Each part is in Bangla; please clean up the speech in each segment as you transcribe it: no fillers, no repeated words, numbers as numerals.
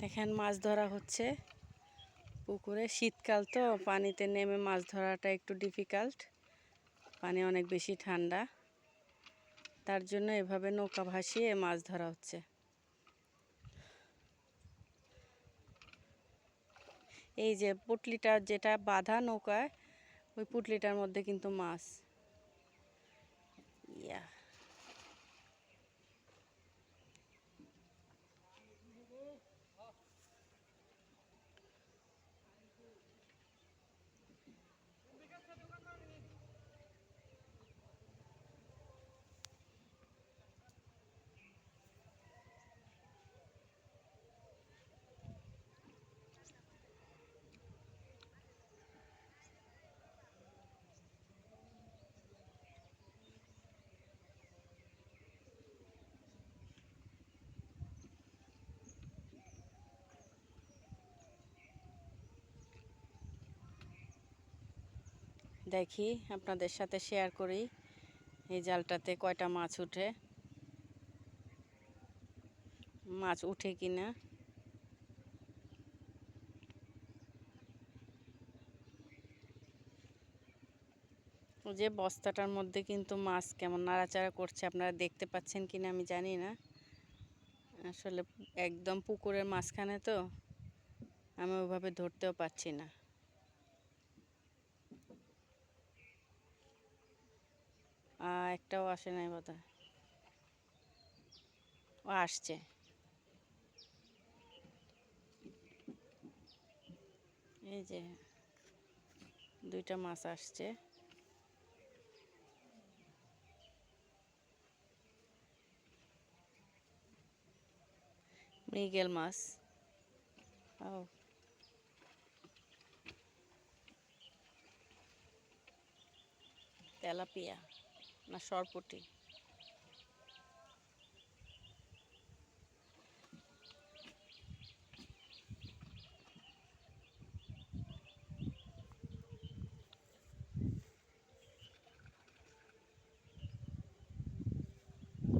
দেখেন মাছ ধরা হচ্ছে পুকুরে। শীতকাল তো পানিতে নেমে মাছ ধরাটা একটু ডিফিকাল্ট, পানি অনেক বেশি ঠান্ডা, তার জন্য এভাবে নৌকা ভাসিয়ে মাছ ধরা হচ্ছে। এই যে পুটলিটা যেটা বাঁধা নৌকায়, ওই পুটলিটার মধ্যে কিন্তু মাছ। ইয়া দেখি আপনাদের সাথে শেয়ার করি এই জালটাতে কয়টা মাছ উঠে, মাছ উঠে কিনা। যে বস্তাটার মধ্যে কিন্তু মাছ কেমন নাড়াচাড়া করছে, আপনারা দেখতে পাচ্ছেন কিনা আমি জানি না। আসলে একদম পুকুরের মাঝখানে তো আমি ওইভাবে ধরতেও পারছি না। একটাও আসে নাই বোধহয়। ও আসছে। এই যে দুইটা মাছ আসছে। মৃগেল মাছ। ও তেলাপিয়া না সরপুঁটি।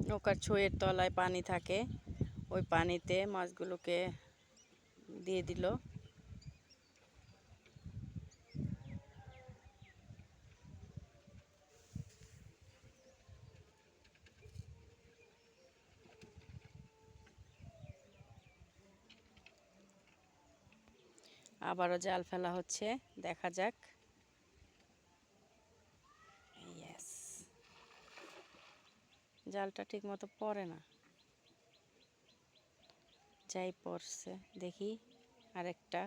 নৌকার ছইয়ের তলায় পানি থাকে, ওই পানিতে মাছগুলোকে দিয়ে দিল। আবারও জাল ফেলা হচ্ছে, দেখা যাক। ইয়েস, জালটা ঠিক মতো পড়ে না, যাই পড়ছে। দেখি আরেকটা।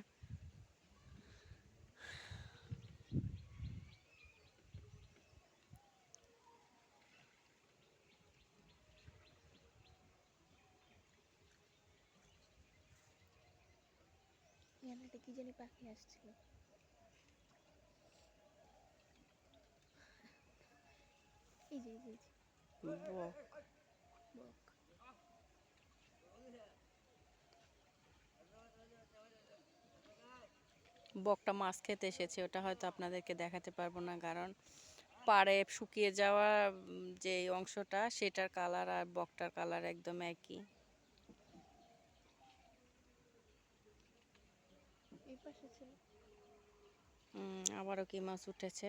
একটা কি জানি পাখি আসছিল। এই যে বক। বক। বকটা মাছ খেতে এসেছে, ওটা হয়তো আপনাদেরকে দেখাতে পারবো না, কারণ পাড়ে শুকিয়ে যাওয়া যে অংশটা সেটার কালার আর বকটার কালার একদম একই। এই পাশে ছিল। আবারও কি মাছ উঠেছে।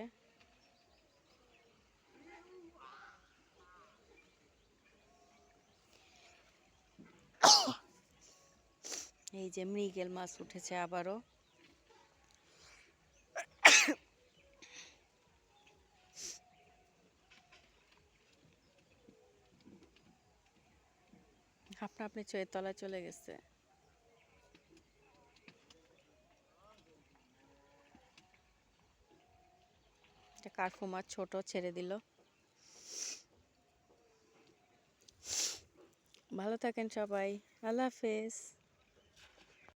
এই যে মৃগেল মাছ উঠেছে আবারও। আপনি চোয়ের তলায় চলে গেছে। কার্ফু মাছ ছোট ছেড়ে দিল। ভালো থাকেন সবাই, আল্লাহ হাফেজ।